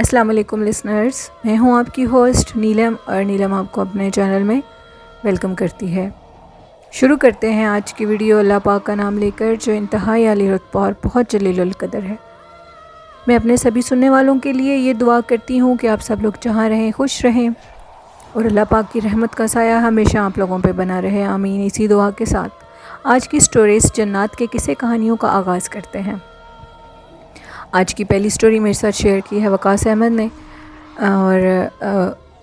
السلام علیکم لسنرز، میں ہوں آپ کی ہوسٹ نیلم، اور نیلم آپ کو اپنے چینل میں ویلکم کرتی ہے۔ شروع کرتے ہیں آج کی ویڈیو اللہ پاک کا نام لے کر، جو انتہائی عالی رتبہ اور بہت جلیل القدر ہے۔ میں اپنے سبھی سننے والوں کے لیے یہ دعا کرتی ہوں کہ آپ سب لوگ جہاں رہیں خوش رہیں، اور اللہ پاک کی رحمت کا سایہ ہمیشہ آپ لوگوں پہ بنا رہے، آمین۔ اسی دعا کے ساتھ آج کی سٹوریز جنات کے قصے کہانیوں کا آغاز کرتے ہیں۔ آج کی پہلی سٹوری میرے ساتھ شیئر کی ہے وقاص احمد نے، اور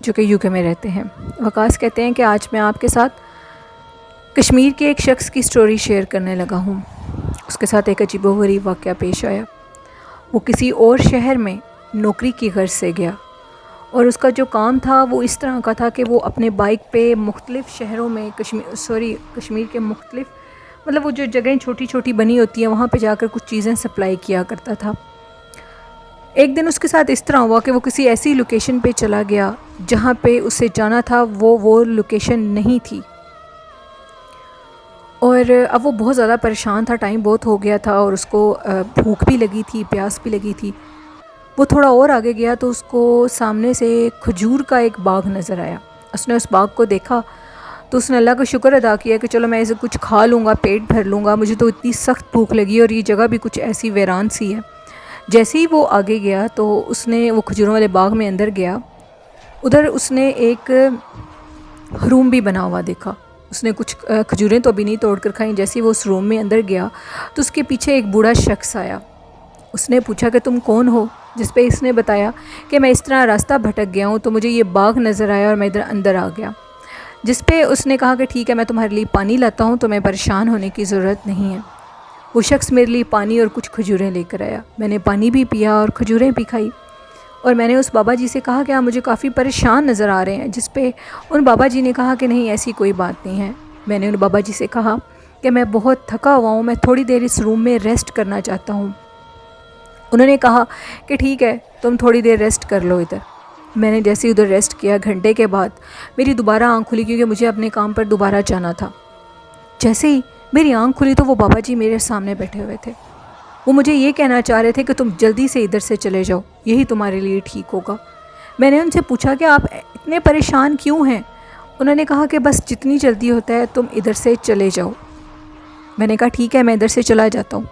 جو کہ UK میں رہتے ہیں۔ وقاص کہتے ہیں کہ آج میں آپ کے ساتھ کشمیر کے ایک شخص کی سٹوری شیئر کرنے لگا ہوں۔ اس کے ساتھ ایک عجیب و غریب واقعہ پیش آیا۔ وہ کسی اور شہر میں نوکری کی غرض سے گیا، اور اس کا جو کام تھا وہ اس طرح کا تھا کہ وہ اپنے بائک پہ مختلف شہروں میں کشمیر کے مختلف وہ جو جگہیں چھوٹی چھوٹی بنی ہوتی ہیں وہاں پہ جا کر کچھ چیزیں سپلائی کیا کرتا تھا۔ ایک دن اس کے ساتھ اس طرح ہوا کہ وہ کسی ایسی لوکیشن پہ چلا گیا جہاں پہ اسے جانا تھا وہ لوکیشن نہیں تھی، اور اب وہ بہت زیادہ پریشان تھا، ٹائم بہت ہو گیا تھا، اور اس کو بھوک بھی لگی تھی، پیاس بھی لگی تھی۔ وہ تھوڑا اور آگے گیا تو اس کو سامنے سے کھجور کا ایک باغ نظر آیا۔ اس نے اس باغ کو دیکھا تو اس نے اللہ کا شکر ادا کیا کہ چلو میں اسے کچھ کھا لوں گا، پیٹ بھر لوں گا، مجھے تو اتنی سخت بھوک لگی، اور یہ جگہ بھی کچھ ایسی ویران سی ہے۔ جیسے ہی وہ آگے گیا تو اس نے وہ کھجوروں والے باغ میں اندر گیا، ادھر اس نے ایک روم بھی بنا ہوا دیکھا۔ اس نے کچھ کھجوریں تو ابھی نہیں توڑ کر کھائیں۔ جیسے ہی وہ اس روم میں اندر گیا تو اس کے پیچھے ایک بوڑھا شخص آیا۔ اس نے پوچھا کہ تم کون ہو؟ جس پہ اس نے بتایا کہ میں اس طرح راستہ بھٹک گیا ہوں تو مجھے یہ باغ نظر آیا اور میں ادھر اندر آ گیا۔ جس پہ اس نے کہا کہ ٹھیک ہے، میں تمہارے لیے پانی لاتا ہوں، تمہیں پریشان ہونے کی ضرورت نہیں ہے۔ وہ شخص میرے لیے پانی اور کچھ کھجوریں لے کر آیا۔ میں نے پانی بھی پیا اور کھجوریں بھی کھائی، اور میں نے اس بابا جی سے کہا کہ آپ مجھے کافی پریشان نظر آ رہے ہیں، جس پہ ان بابا جی نے کہا کہ نہیں، ایسی کوئی بات نہیں ہے۔ میں نے ان بابا جی سے کہا کہ میں بہت تھکا ہوا ہوں، میں تھوڑی دیر اس روم میں ریسٹ کرنا چاہتا ہوں۔ انہوں نے کہا کہ ٹھیک ہے، تم تھوڑی دیر ریسٹ کر لو ادھر۔ میں نے جیسے ادھر ریسٹ کیا، گھنٹے کے بعد میری دوبارہ آنکھ کھلی، کیونکہ مجھے اپنے کام پر دوبارہ جانا تھا۔ جیسے ہی میری آنکھ کھلی تو وہ بابا جی میرے سامنے بیٹھے ہوئے تھے۔ وہ مجھے یہ کہنا چاہ رہے تھے کہ تم جلدی سے ادھر سے چلے جاؤ، یہی تمہارے لیے ٹھیک ہوگا۔ میں نے ان سے پوچھا کہ آپ اتنے پریشان کیوں ہیں؟ انہوں نے کہا کہ بس جتنی جلدی ہوتا ہے تم ادھر سے چلے جاؤ۔ میں نے کہا ٹھیک ہے، میں ادھر سے چلا جاتا ہوں۔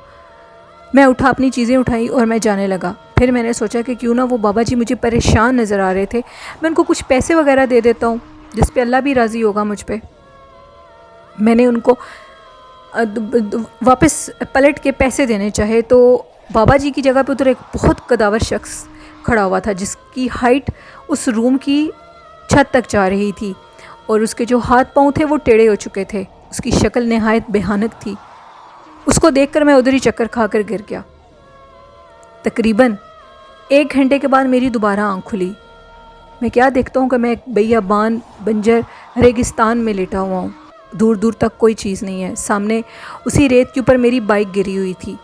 میں اپنی چیزیں اٹھائی اور میں جانے لگا۔ پھر میں نے سوچا کہ کیوں نہ وہ بابا جی مجھے پریشان نظر آ رہے تھے، میں ان کو کچھ پیسے وغیرہ دے دیتا ہوں، جس پہ اللہ بھی راضی ہوگا مجھ پہ۔ میں نے ان کو واپس پلٹ کے پیسے دینے چاہے تو بابا جی کی جگہ پہ ادھر ایک بہت قداور شخص کھڑا ہوا تھا، جس کی ہائٹ اس روم کی چھت تک جا رہی تھی، اور اس کے جو ہاتھ پاؤں تھے وہ ٹیڑھے ہو چکے تھے۔ اس کی شکل نہایت بھیانک تھی۔ اس کو دیکھ کر میں ادھر ہی چکر کھا کر گر گیا۔ تقریباً 1 گھنٹے کے بعد میری دوبارہ آنکھ کھلی۔ میں کیا دیکھتا ہوں کہ میں ایک بیابان بنجر ریگستان میں لیٹا ہوا ہوں، دور دور تک کوئی چیز نہیں ہے۔ سامنے اسی ریت کے اوپر میری بائک گری ہوئی تھی۔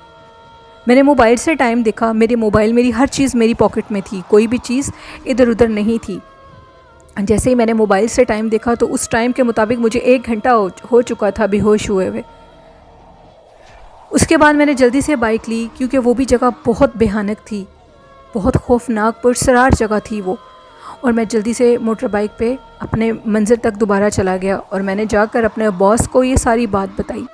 میں نے موبائل سے ٹائم دیکھا، میری ہر چیز میری پاکٹ میں تھی، کوئی بھی چیز ادھر ادھر نہیں تھی۔ جیسے ہی میں نے موبائل سے ٹائم دیکھا تو اس ٹائم کے مطابق مجھے 1 گھنٹہ ہو چکا تھا بے ہوش ہوئے ہوئے۔ اس کے بعد میں نے جلدی سے بائک لی، کیونکہ وہ بھی جگہ بہت بھیانک تھی، بہت خوفناک پرسرار جگہ تھی وہ، اور میں جلدی سے موٹر بائک پہ اپنے منزل تک دوبارہ چلا گیا، اور میں نے جا کر اپنے باس کو یہ ساری بات بتائی۔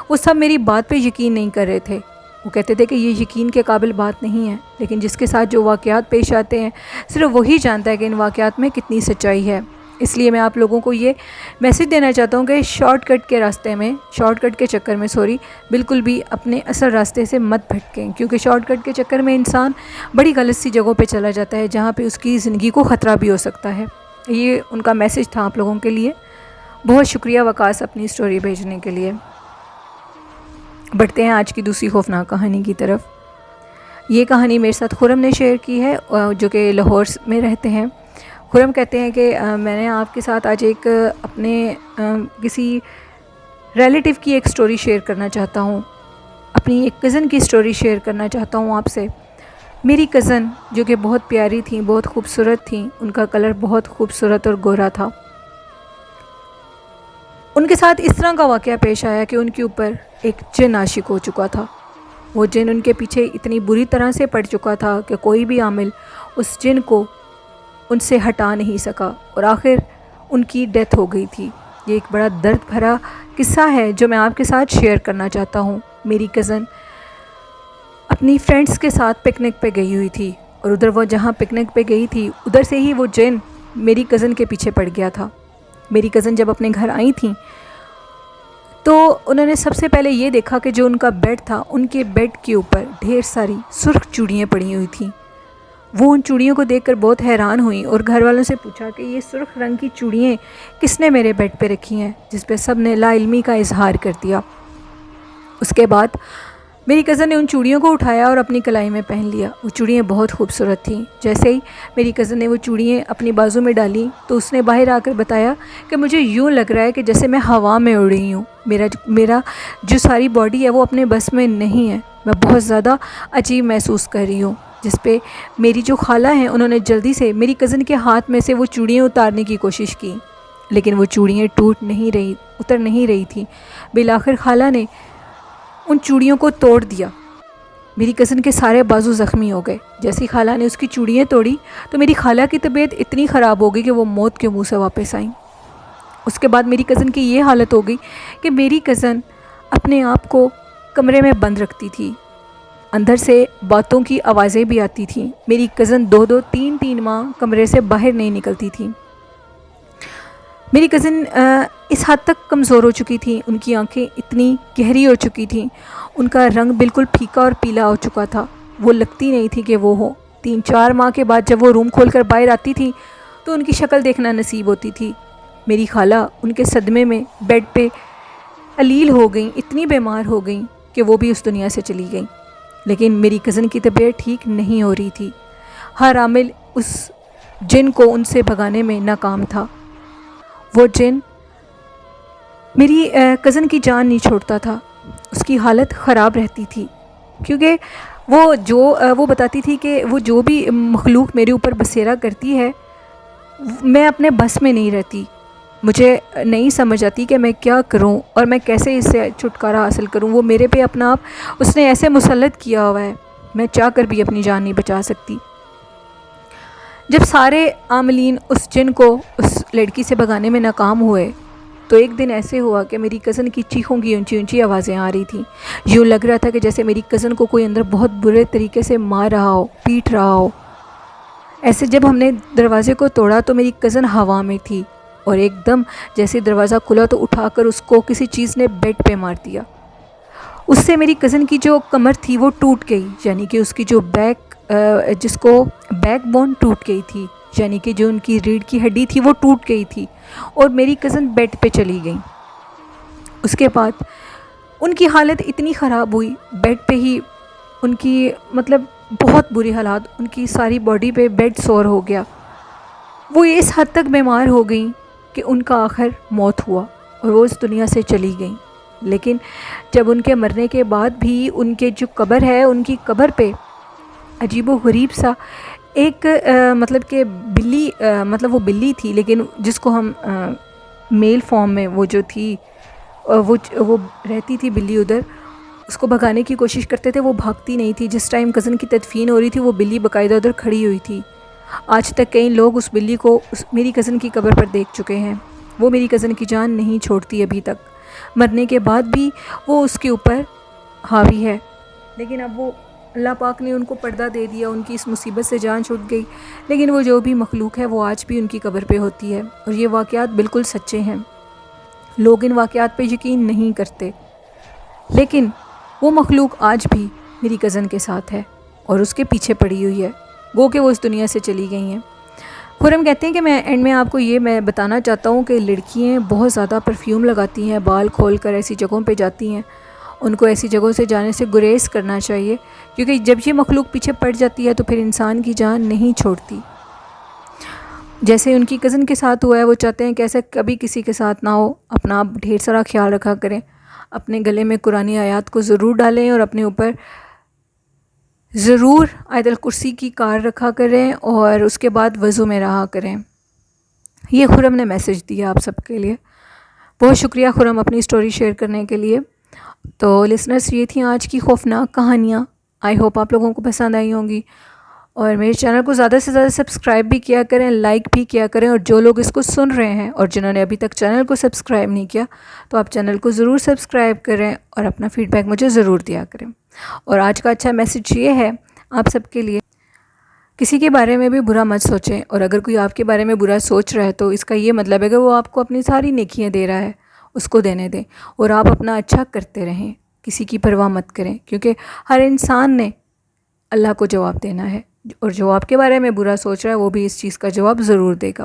وہ سب میری بات پہ یقین نہیں کر رہے تھے۔ وہ کہتے تھے کہ یہ یقین کے قابل بات نہیں ہے، لیکن جس کے ساتھ جو واقعات پیش آتے ہیں صرف وہی جانتا ہے کہ ان واقعات میں کتنی سچائی ہے۔ اس لیے میں آپ لوگوں کو یہ میسج دینا چاہتا ہوں کہ شارٹ کٹ کے چکر میں بالکل بھی اپنے اصل راستے سے مت بھٹکیں، کیونکہ شارٹ کٹ کے چکر میں انسان بڑی غلط سی جگہوں پہ چلا جاتا ہے، جہاں پہ اس کی زندگی کو خطرہ بھی ہو سکتا ہے۔ یہ ان کا میسج تھا آپ لوگوں کے لیے۔ بہت شکریہ وقاص اپنی سٹوری بھیجنے کے لیے۔ بڑھتے ہیں آج کی دوسری خوفناک کہانی کی طرف۔ یہ کہانی میرے ساتھ خرم نے شیئر کی ہے، جو کہ لاہور میں رہتے ہیں۔ خرم کہتے ہیں کہ میں نے آپ کے ساتھ آج ایک اپنے کسی ریلیٹیو کی ایک سٹوری شیئر کرنا چاہتا ہوں، اپنی ایک کزن کی سٹوری شیئر کرنا چاہتا ہوں آپ سے۔ میری کزن جو کہ بہت پیاری تھیں، بہت خوبصورت تھیں، ان کا کلر بہت خوبصورت اور گورا تھا۔ ان کے ساتھ اس طرح کا واقعہ پیش آیا کہ ان کے اوپر ایک جن عاشق ہو چکا تھا۔ وہ جن ان کے پیچھے اتنی بری طرح سے پڑ چکا تھا کہ کوئی بھی عامل اس جن کو ان سے ہٹا نہیں سکا اور آخر ان کی ڈیتھ ہو گئی تھی۔ یہ ایک بڑا درد بھرا قصہ ہے جو میں آپ کے ساتھ شیئر کرنا چاہتا ہوں۔ میری کزن اپنی فرینڈس کے ساتھ پکنک پہ گئی ہوئی تھی، اور ادھر وہ جہاں پکنک پہ گئی تھی ادھر سے ہی وہ جن میری کزن کے پیچھے پڑ گیا تھا۔ میری کزن جب اپنے گھر آئی تھیں تو انہوں نے سب سے پہلے یہ دیکھا کہ جو ان کا بیڈ تھا، ان کے بیڈ کے اوپر ڈھیر ساری سرخ چوڑیاں پڑی ہوئی تھیں۔ وہ ان چوڑیوں کو دیکھ کر بہت حیران ہوئیں اور گھر والوں سے پوچھا کہ یہ سرخ رنگ کی چوڑیاں کس نے میرے بیڈ پہ رکھی ہیں، جس پہ سب نے لا علمی کا اظہار کر دیا۔ اس کے بعد میری کزن نے ان چوڑیوں کو اٹھایا اور اپنی کلائی میں پہن لیا۔ وہ چوڑیاں بہت خوبصورت تھیں۔ جیسے ہی میری کزن نے وہ چوڑیاں اپنی بازو میں ڈالیں تو اس نے باہر آ کر بتایا کہ مجھے یوں لگ رہا ہے کہ جیسے میں ہوا میں اڑ رہی ہوں، میرا جو ساری باڈی ہے وہ اپنے بس میں نہیں ہے، میں بہت زیادہ عجیب محسوس کر رہی ہوں۔ جس پہ میری جو خالہ ہیں انہوں نے جلدی سے میری کزن کے ہاتھ میں سے وہ چوڑیاں اتارنے کی کوشش کی، لیکن وہ چوڑیاں اتر نہیں رہی تھیں۔ بالآخر خالہ نے ان چوڑیوں کو توڑ دیا۔ میری کزن کے سارے بازو زخمی ہو گئے۔ جیسی خالہ نے اس کی چوڑیاں توڑی تو میری خالہ کی طبیعت اتنی خراب ہو گئی کہ وہ موت کے منہ سے واپس آئیں۔ اس کے بعد میری کزن کی یہ حالت ہو گئی کہ میری کزن اپنے آپ کو کمرے میں بند رکھتی تھی، اندر سے باتوں کی آوازیں بھی آتی تھیں۔ میری کزن 2-2 3-3 ماہ کمرے سے باہر نہیں نکلتی تھی۔ میری کزن اس حد تک کمزور ہو چکی تھی، ان کی آنکھیں اتنی گہری ہو چکی تھیں، ان کا رنگ بالکل پھیکا اور پیلا ہو چکا تھا، وہ لگتی نہیں تھی کہ وہ ہو۔ 3-4 ماہ کے بعد جب وہ روم کھول کر باہر آتی تھی تو ان کی شکل دیکھنا نصیب ہوتی تھی۔ میری خالہ ان کے صدمے میں بیڈ پہ علیل ہو گئیں، اتنی بیمار ہو گئیں کہ وہ بھی اس دنیا سے چلی گئیں۔ لیکن میری کزن کی طبیعت ٹھیک نہیں ہو رہی تھی۔ ہر عامل اس جن کو ان سے بھگانے میں ناکام تھا۔ وہ جن میری کزن کی جان نہیں چھوڑتا تھا، اس کی حالت خراب رہتی تھی، کیونکہ وہ بتاتی تھی کہ وہ جو بھی مخلوق میرے اوپر بسیرا کرتی ہے میں اپنے بس میں نہیں رہتی، مجھے نہیں سمجھ آتی کہ میں کیا کروں اور میں کیسے اس سے چھٹکارا حاصل کروں۔ وہ میرے پہ اپنا آپ اس نے ایسے مسلط کیا ہوا ہے، میں چاہ کر بھی اپنی جان نہیں بچا سکتی۔ جب سارے عاملین اس جن کو اس لڑکی سے بھگانے میں ناکام ہوئے تو ایک دن ایسے ہوا کہ میری کزن کی چیخوں کی اونچی اونچی آوازیں آ رہی تھیں۔ یوں لگ رہا تھا کہ جیسے میری کزن کو کوئی اندر بہت برے طریقے سے مار رہا ہو، پیٹ رہا ہو۔ ایسے جب ہم نے دروازے کو توڑا تو میری کزن ہوا میں تھی، اور ایک دم جیسے دروازہ کھلا تو اٹھا کر اس کو کسی چیز نے بیڈ پہ مار دیا۔ اس سے میری کزن کی جو کمر تھی وہ ٹوٹ گئی، یعنی کہ اس کی جو جس کو بیک بون ٹوٹ گئی تھی، یعنی کہ جو ان کی ریڑھ کی ہڈی تھی وہ ٹوٹ گئی تھی، اور میری کزن بیڈ پہ چلی گئی۔ اس کے بعد ان کی حالت اتنی خراب ہوئی، بیڈ پہ ہی ان کی بہت بری حالات، ان کی ساری باڈی پہ بیڈ سور ہو گیا۔ وہ اس حد تک بیمار ہو گئیں کہ ان کا آخر موت ہوا اور وہ اس دنیا سے چلی گئیں۔ لیکن جب ان کے مرنے کے بعد بھی ان کے جو قبر ہے، ان کی قبر پہ عجیب و غریب سا ایک کہ بلی، وہ بلی تھی، لیکن جس کو ہم میل فارم میں وہ جو تھی وہ رہتی تھی بلی ادھر، اس کو بھگانے کی کوشش کرتے تھے، وہ بھاگتی نہیں تھی۔ جس ٹائم کزن کی تدفین ہو رہی تھی وہ بلی باقاعدہ ادھر کھڑی ہوئی تھی۔ آج تک کئی لوگ اس بلی کو میری کزن کی قبر پر دیکھ چکے ہیں۔ وہ میری کزن کی جان نہیں چھوڑتی ابھی تک، مرنے کے بعد بھی وہ اس کے اوپر حاوی ہے، لیکن اب وہ اللہ پاک نے ان کو پردہ دے دیا، ان کی اس مصیبت سے جان چھوٹ گئی۔ لیکن وہ جو بھی مخلوق ہے وہ آج بھی ان کی قبر پہ ہوتی ہے، اور یہ واقعات بالکل سچے ہیں۔ لوگ ان واقعات پہ یقین نہیں کرتے، لیکن وہ مخلوق آج بھی میری کزن کے ساتھ ہے اور اس کے پیچھے پڑی ہوئی ہے، گو کہ وہ اس دنیا سے چلی گئی ہیں۔ خرم کہتے ہیں کہ میں اینڈ میں آپ کو یہ بتانا چاہتا ہوں کہ لڑکیاں بہت زیادہ پرفیوم لگاتی ہیں، بال کھول کر ایسی جگہوں پہ جاتی ہیں، ان کو ایسی جگہوں سے جانے سے گریز کرنا چاہیے، کیونکہ جب یہ مخلوق پیچھے پڑ جاتی ہے تو پھر انسان کی جان نہیں چھوڑتی۔ جیسے ان کی کزن کے ساتھ ہوا ہے، وہ چاہتے ہیں کہ ایسا کبھی کسی کے ساتھ نہ ہو۔ اپنا آپ ڈھیر سارا خیال رکھا کریں، اپنے گلے میں قرآن آیات کو ضرور ڈالیں اور اپنے اوپر ضرور آیت الکرسی کی کار رکھا کریں، اور اس کے بعد وضو میں رہا کریں۔ یہ خرم نے میسج دیا آپ سب کے لیے۔ بہت شکریہ خرم اپنی سٹوری شیئر کرنے کے لیے۔ تو لسنرز، یہ تھیں آج کی خوفناک کہانیاں۔ آئی ہوپ آپ لوگوں کو پسند آئی ہوں گی، اور میرے چینل کو زیادہ سے زیادہ سبسکرائب بھی کیا کریں، لائک بھی کیا کریں، اور جو لوگ اس کو سن رہے ہیں اور جنہوں نے ابھی تک چینل کو سبسکرائب نہیں کیا تو آپ چینل کو ضرور سبسکرائب کریں اور اپنا فیڈ بیک مجھے ضرور دیا کریں۔ اور آج کا اچھا میسج یہ ہے آپ سب کے لیے، کسی کے بارے میں بھی برا مت سوچیں، اور اگر کوئی آپ کے بارے میں برا سوچ رہا ہے تو اس کا یہ مطلب ہے کہ وہ آپ کو اپنی ساری نیکیاں دے رہا ہے، اس کو دینے دیں، اور آپ اپنا اچھا کرتے رہیں، کسی کی پرواہ مت کریں، کیونکہ ہر انسان نے اللہ کو جواب دینا ہے، اور جو آپ کے بارے میں برا سوچ رہا ہے وہ بھی اس چیز کا جواب ضرور دے گا۔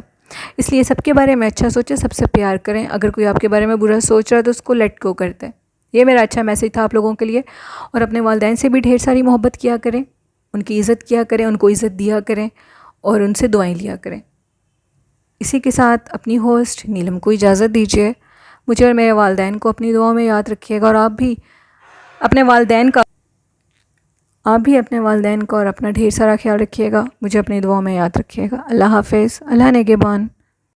اس لیے سب کے بارے میں اچھا سوچیں، سب سے پیار کریں، اگر کوئی آپ کے بارے میں برا سوچ رہا ہے تو اس کو لیٹ گو کر دیں۔ یہ میرا اچھا میسج تھا آپ لوگوں کے لیے۔ اور اپنے والدین سے بھی ڈھیر ساری محبت کیا کریں، ان کی عزت کیا کریں، ان کو عزت دیا کریں، اور ان سے دعائیں لیا کریں۔ اسی کے ساتھ اپنی ہوسٹ نیلم کو اجازت دیجیے۔ مجھے اور میرے والدین کو اپنی دعاؤں میں یاد رکھیے گا، اور آپ بھی اپنے والدین کا اور اپنا ڈھیر سارا خیال رکھیے گا، مجھے اپنی دعاؤں میں یاد رکھیے گا۔ اللہ حافظ، اللہ نگہبان۔